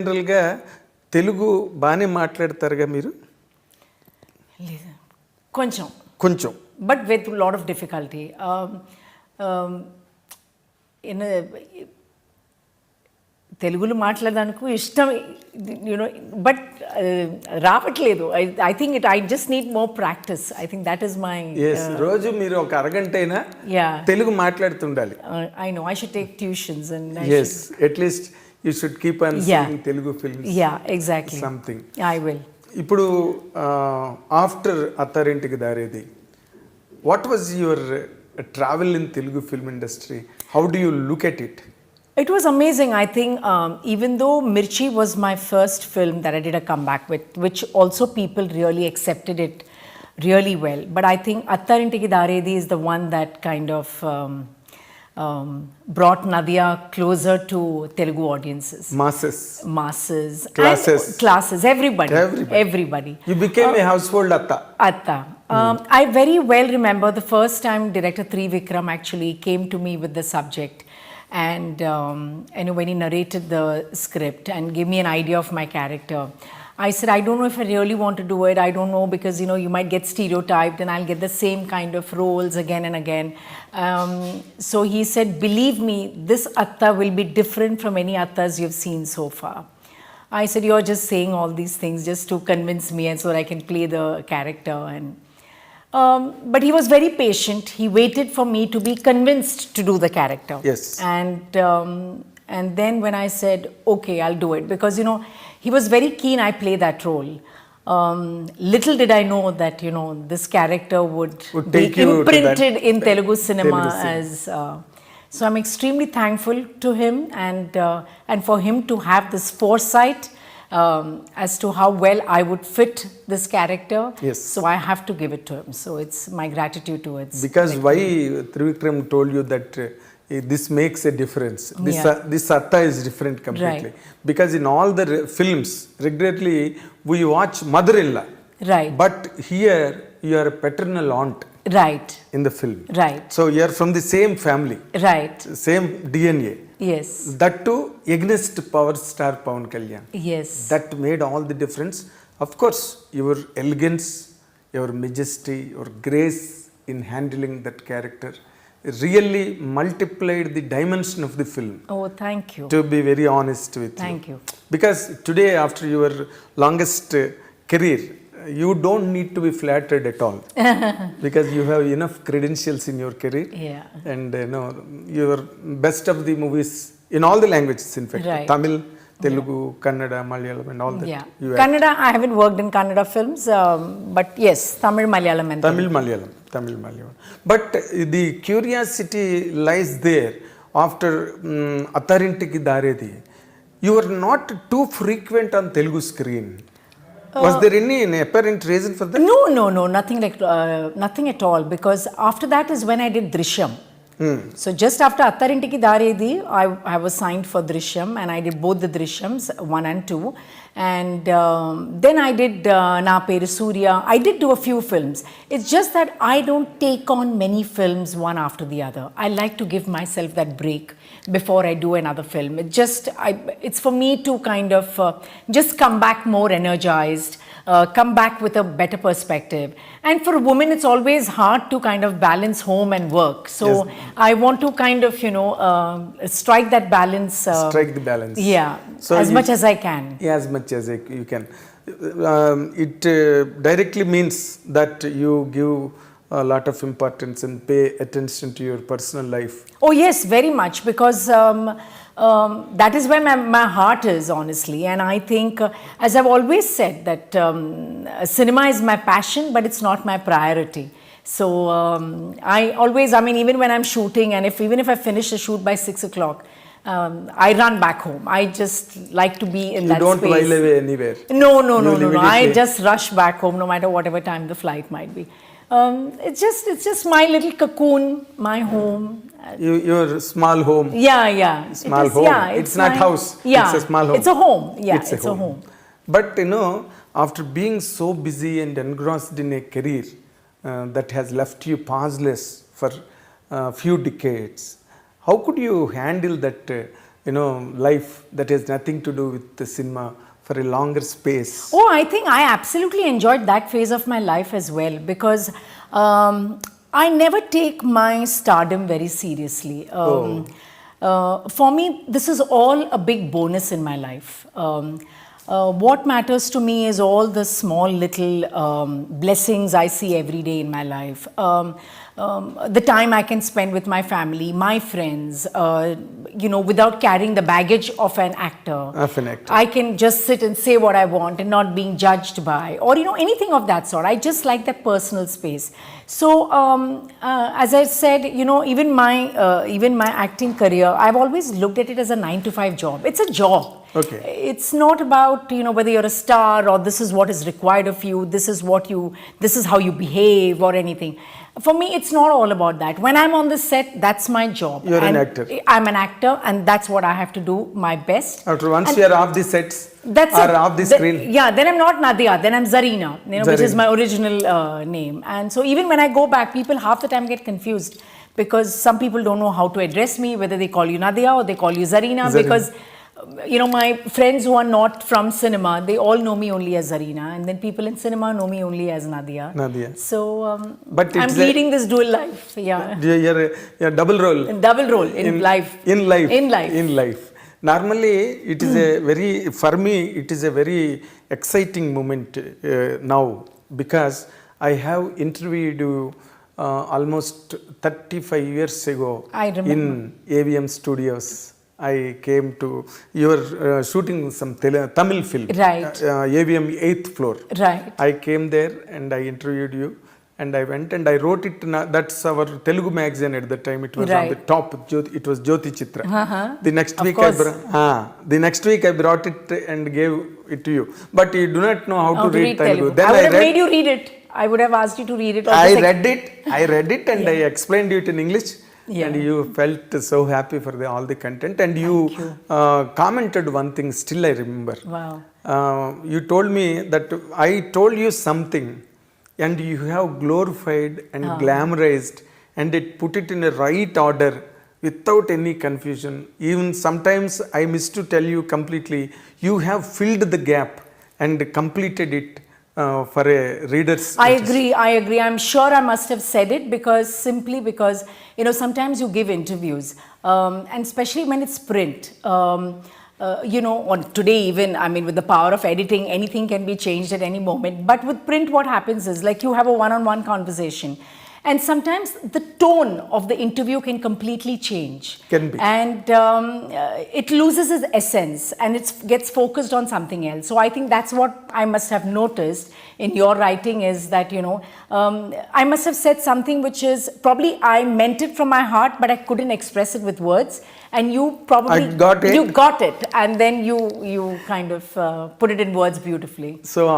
జనరల్గా తెలుగు బాగానే మాట్లాడతారుగా మీరు? లేదు, కొంచెం కొంచెం, but with lot of difficulty. తెలుగులో మాట్లాడడానికి ఇష్టం, యూనో, బట్ రావట్లేదు. I think I just need more practice. I think that is my. రోజు మీరు ఒక అరగంట అయినా తెలుగు మాట్లాడుతుండాలి. I know I should take tuitions and at least you should keep on seeing Telugu films. Yeah, exactly. Something. I will. Ippudu after Attarintiki Daredhi, what was your travel in Telugu film industry? How do you look at it? It was amazing. I think even though Mirchi was my first film that I did a comeback with, which also people really accepted it really well, but I think Attarintiki Daredhi is the one that kind of brought Nadhiya closer to Telugu audiences. Masses. Classes. Everybody. You became a household Atta. I very well remember the first time director Trivikram actually came to me with the subject, and when he narrated the script and gave me an idea of my character, I said, I don't know if I really want to do it. I don't know, because you might get stereotyped and I'll get the same kind of roles again and again. So he said, believe me, this Atta will be different from any Attas you've seen so far. I said, you're just saying all these things just to convince me and so that I can play the character. And but he was very patient. He waited for me to be convinced to do the character. Yes. And then when I said, okay, I'll do it, because he was very keen I play that role. Little did I know that this character would be imprinted in Telugu cinema as. So I'm extremely thankful to him, and for him to have this foresight as to how well I would fit this character. Yes. So I have to give it to him. So it's my gratitude towards. Because why Trivikram told you that this makes a difference. This Atta is different completely. Right. Because in all the films, regularly we watch mother-in-law. Right. But here you are a paternal aunt. Right. In the film. Right. So you are from the same family. Right. Same DNA. Yes. That too against power star Pavan Kalyan. Yes. That made all the difference. Of course, your elegance, your majesty, your grace in handling that character really multiplied the dimension of the film. Oh, thank you. To be very honest with you. Thank you. Because today, after your longest career, you don't need to be flattered at all. Because you have enough credentials in your career. Yeah. And your best of the movies in all the languages, in fact. Right. Tamil, Telugu, Kannada, Malayalam and all that. Yeah. Kannada, I haven't worked in Kannada films, but yes, Tamil, Malayalam and Tamil, Malayalam. But the curiosity lies there after Attarintiki Daredhi. You were not too frequent on Telugu screen. Was there any apparent reason for that? No, nothing at all, because after that is when I did Drishyam. So just after Attarintiki Daredhi, I was signed for Drishyam, and I did both the Drishyams 1 and 2, and then I did Na Peru Surya. I did do a few films. It's just that I don't take on many films one after the other. I like to give myself that break before I do another film. It's for me to kind of just come back more energized, come back with a better perspective. And for a woman, it's always hard to kind of balance home and work. So yes. I want to kind of, strike that balance. Strike the balance. Yeah, so as much as I can. Yeah, as much as you can. It directly means that you give a lot of importance and pay attention to your personal life. Oh yes, very much, because that is where my heart is, honestly. And I think, as I've always said, that cinema is my passion, but it's not my priority. So even when I'm shooting, and even if I finish a shoot by 6 o'clock, I run back home. I just like to be in that space. You don't while away anywhere? No. I just rush back home, no matter whatever time the flight might be. It's just my little cocoon, my home. Your small home. Yeah. Small home. Yeah, it's not house. Yeah, it's a small home. It's a home. Yeah, it's a home. But after being so busy and engrossed in a career that has left you pauseless for a few decades, how could you handle that life that has nothing to do with the cinema for a longer space? Oh, I think I absolutely enjoyed that phase of my life as well, because I never take my stardom very seriously. For me, this is all a big bonus in my life. What matters to me is all the small little blessings I see every day in my life. The time I can spend with my family, my friends, without carrying the baggage of an actor. I can just sit and say what I want and not being judged by, or anything of that sort. I just like that personal space. So as I said, even my acting career, I've always looked at it as a 9-to-5 job. It's a job. Okay. It's not about whether you're a star or this is what is required of you, this is how you behave or anything. For me, it's not all about that. When I'm on the set, that's my job. You're an actor. I'm an actor, and that's what I have to do my best. After once you're off the sets or off the screen. Then I'm not Nadhiya, then I'm Zarina, which is my original name. And so even when I go back, people half the time get confused, because some people don't know how to address me, whether they call you Nadhiya or they call you Zarina. Because my friends who are not from cinema, they all know me only as Zarina, and then people in cinema know me only as Nadhiya. So but I'm leading this dual life. You're double role. In life. In life. Normally, it is for me, it is a very exciting moment now, because I have interviewed you almost 35 years ago in AVM Studios. I came to, you were shooting some Tamil film, right? AVM 8th floor. Right. I came there and I interviewed you, and I went and I wrote it. That's our Telugu magazine at the time. It was on the top. It was Jyoti Chitra. The next week, I brought it and gave it to you. But you do not know how to read Telugu. Then I would have made you read it. I would have asked you to read it. I read it and I explained it in English. And you felt so happy for all the content, and you commented one thing, still I remember. Wow. You told me that I told you something and you have glorified and glamorized and it put it in a right order without any confusion. Even sometimes I miss to tell you completely, you have filled the gap and completed it for a reader's. I agree. I'm sure I must have said it because sometimes you give interviews, and especially when it's print. On today even, with the power of editing, anything can be changed at any moment. But with print, what happens is, like, you have a one-on-one conversation, and sometimes the tone of the interview can completely change. Can be. And it loses its essence and it gets focused on something else. So I think that's what I must have noticed in your writing, is that, I must have said something which is probably I meant it from my heart, but I couldn't express it with words. And you probably got it. You got it, and then you kind of put it in words beautifully. So